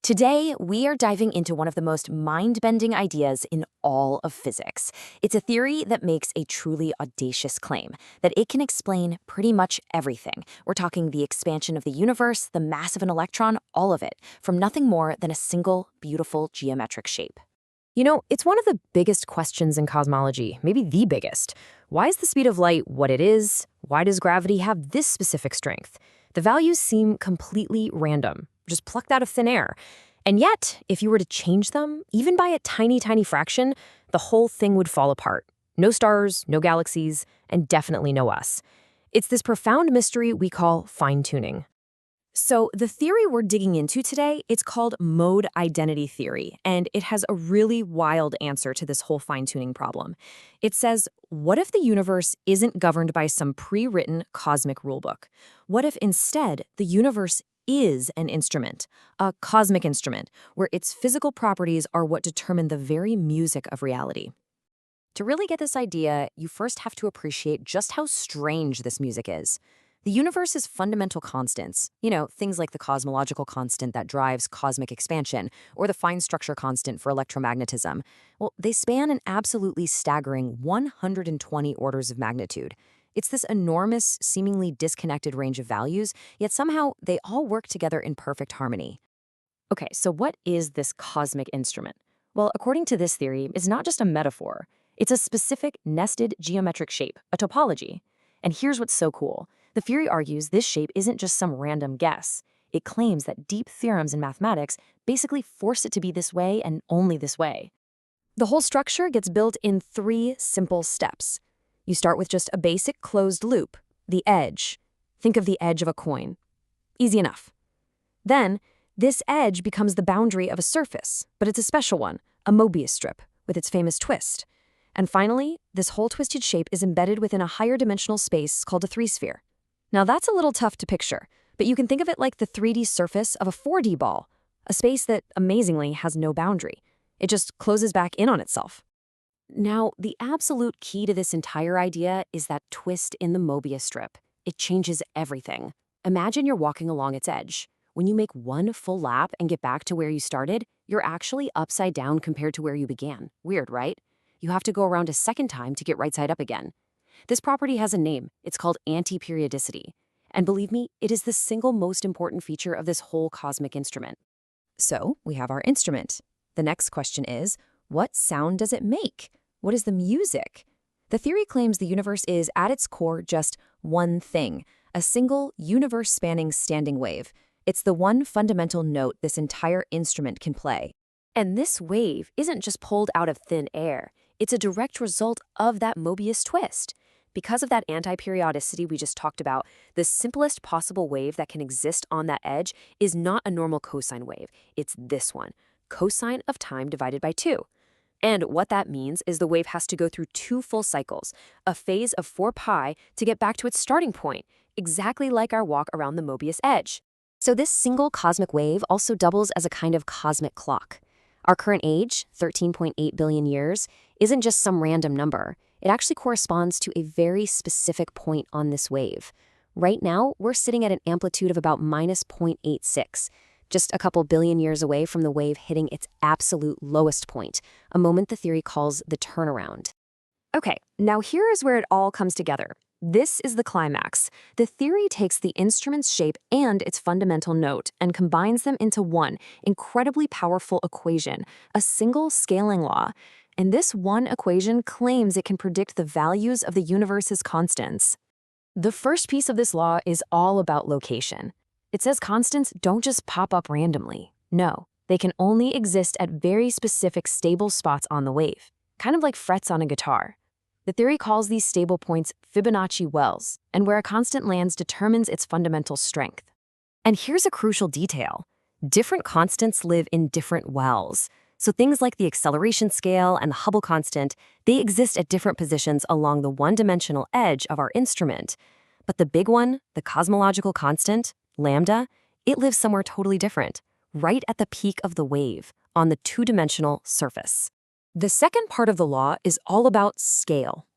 Today, we are diving into one of the most mind-bending ideas in all of physics. It's a theory that makes a truly audacious claim, that it can explain pretty much everything. We're talking the expansion of the universe, the mass of an electron, all of it, from nothing more than a single, beautiful geometric shape. It's one of the biggest questions in cosmology, maybe the biggest. Why is the speed of light what it is? Why does gravity have this specific strength? The values seem completely random, just plucked out of thin air. And yet, if you were to change them, even by a tiny, tiny fraction, the whole thing would fall apart. No stars, no galaxies, and definitely no us. It's this profound mystery we call fine-tuning. So the theory we're digging into today, it's called mode identity theory, and it has a really wild answer to this whole fine-tuning problem. It says, what if the universe isn't governed by some pre-written cosmic rulebook? What if instead the universe is an instrument, a cosmic instrument, where its physical properties are what determine the very music of reality? To really get this idea, you first have to appreciate just how strange this music is. The universe's fundamental constants, things like the cosmological constant that drives cosmic expansion, or the fine structure constant for electromagnetism, well, they span an absolutely staggering 120 orders of magnitude. It's this enormous, seemingly disconnected range of values, yet somehow they all work together in perfect harmony. Okay, so what is this cosmic instrument? Well, according to this theory, it's not just a metaphor. It's a specific nested geometric shape, a topology. And here's what's so cool. The theory argues this shape isn't just some random guess. It claims that deep theorems in mathematics basically force it to be this way and only this way. The whole structure gets built in 3 simple steps. You start with just a basic closed loop, the edge. Think of the edge of a coin. Easy enough. Then, this edge becomes the boundary of a surface, but it's a special one, a Möbius strip, with its famous twist. And finally, this whole twisted shape is embedded within a higher dimensional space called a 3-sphere. Now that's a little tough to picture, but you can think of it like the 3D surface of a 4D ball, a space that, amazingly, has no boundary. It just closes back in on itself. Now, the absolute key to this entire idea is that twist in the Möbius strip. It changes everything. Imagine you're walking along its edge. When you make one full lap and get back to where you started, you're actually upside down compared to where you began. Weird, right? You have to go around a second time to get right side up again. This property has a name. It's called anti-periodicity. And believe me, it is the single most important feature of this whole cosmic instrument. So, we have our instrument. The next question is, what sound does it make? What is the music? The theory claims the universe is, at its core, just one thing, a single, universe-spanning standing wave. It's the one fundamental note this entire instrument can play. And this wave isn't just pulled out of thin air. It's a direct result of that Möbius twist. Because of that anti-periodicity we just talked about, the simplest possible wave that can exist on that edge is not a normal cosine wave. It's this one, cosine of time divided by 2. And what that means is the wave has to go through 2 full cycles, a phase of 4 pi to get back to its starting point, exactly like our walk around the Möbius edge. So this single cosmic wave also doubles as a kind of cosmic clock. Our current age, 13.8 billion years, isn't just some random number. It actually corresponds to a very specific point on this wave. Right now, we're sitting at an amplitude of about minus 0.86, just a couple billion years away from the wave hitting its absolute lowest point, a moment the theory calls the turnaround. Okay, now here is where it all comes together. This is the climax. The theory takes the instrument's shape and its fundamental note and combines them into one incredibly powerful equation, a single scaling law. And this one equation claims it can predict the values of the universe's constants. The first piece of this law is all about location. It says constants don't just pop up randomly. No, they can only exist at very specific stable spots on the wave, kind of like frets on a guitar. The theory calls these stable points Fibonacci wells, and where a constant lands determines its fundamental strength. And here's a crucial detail. Different constants live in different wells. So things like the acceleration scale and the Hubble constant, they exist at different positions along the one-dimensional edge of our instrument. But the big one, the cosmological constant, lambda, it lives somewhere totally different, right at the peak of the wave, on the 2-dimensional surface. The second part of the law is all about scale.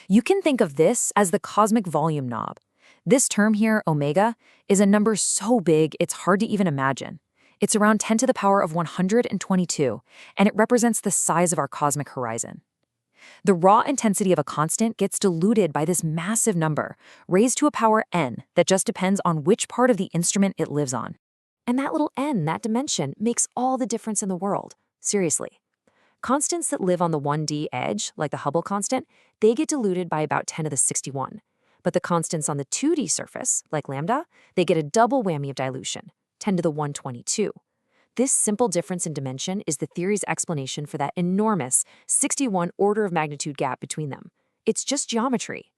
You can think of this as the cosmic volume knob. This term here, omega, is a number so big it's hard to even imagine. It's around 10 to the power of 122, and it represents the size of our cosmic horizon. The raw intensity of a constant gets diluted by this massive number, raised to a power n that just depends on which part of the instrument it lives on. And that little n, that dimension, makes all the difference in the world. Seriously. Constants that live on the 1D edge, like the Hubble constant, they get diluted by about 10 to the 61. But the constants on the 2D surface, like lambda, they get a double whammy of dilution, 10 to the 122. This simple difference in dimension is the theory's explanation for that enormous 61 order of magnitude gap between them. It's just geometry.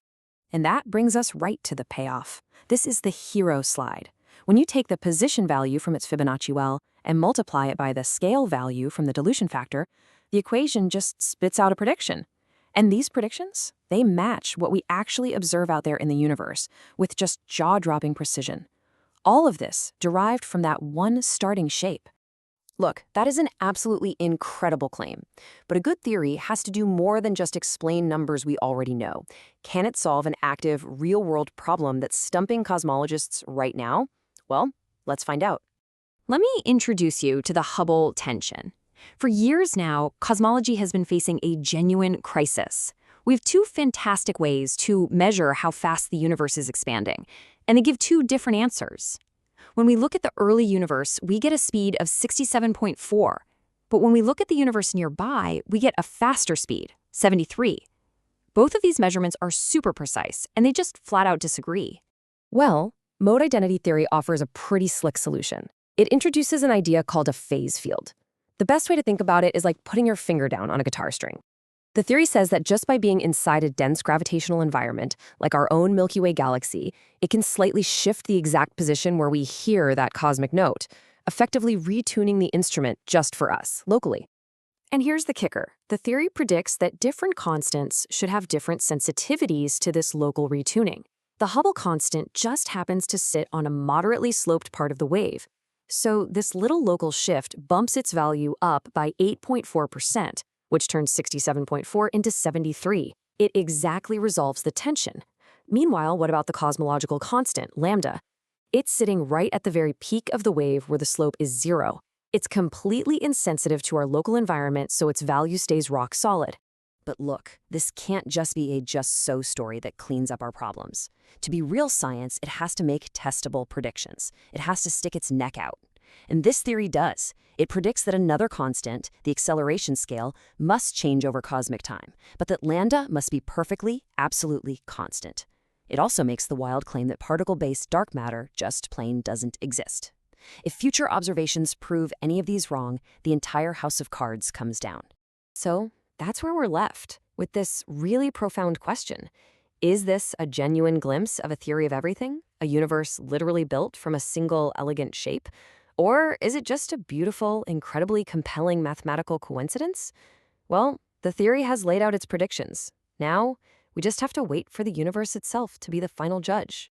And that brings us right to the payoff. This is the hero slide. When you take the position value from its Fibonacci well and multiply it by the scale value from the dilution factor, the equation just spits out a prediction. And these predictions, they match what we actually observe out there in the universe with just jaw-dropping precision. All of this derived from that one starting shape. Look, that is an absolutely incredible claim. But a good theory has to do more than just explain numbers we already know. Can it solve an active, real-world problem that's stumping cosmologists right now? Well, let's find out. Let me introduce you to the Hubble tension. For years now, cosmology has been facing a genuine crisis. We have two fantastic ways to measure how fast the universe is expanding, and they give two different answers. When we look at the early universe, we get a speed of 67.4. But when we look at the universe nearby, we get a faster speed, 73. Both of these measurements are super precise, and they just flat out disagree. Well, mode identity theory offers a pretty slick solution. It introduces an idea called a phase field. The best way to think about it is like putting your finger down on a guitar string. The theory says that just by being inside a dense gravitational environment, like our own Milky Way galaxy, it can slightly shift the exact position where we hear that cosmic note, effectively retuning the instrument just for us, locally. And here's the kicker. The theory predicts that different constants should have different sensitivities to this local retuning. The Hubble constant just happens to sit on a moderately sloped part of the wave. So this little local shift bumps its value up by 8.4%. Which turns 67.4 into 73. It exactly resolves the tension. Meanwhile, what about the cosmological constant, lambda? It's sitting right at the very peak of the wave where the slope is 0. It's completely insensitive to our local environment, so its value stays rock solid. But look, this can't just be a just-so story that cleans up our problems. To be real science, it has to make testable predictions. It has to stick its neck out. And this theory does. It predicts that another constant, the acceleration scale, must change over cosmic time, but that lambda must be perfectly, absolutely constant. It also makes the wild claim that particle-based dark matter just plain doesn't exist. If future observations prove any of these wrong, the entire house of cards comes down. So that's where we're left, with this really profound question. Is this a genuine glimpse of a theory of everything? A universe literally built from a single elegant shape? Or is it just a beautiful, incredibly compelling mathematical coincidence? Well, the theory has laid out its predictions. Now, we just have to wait for the universe itself to be the final judge.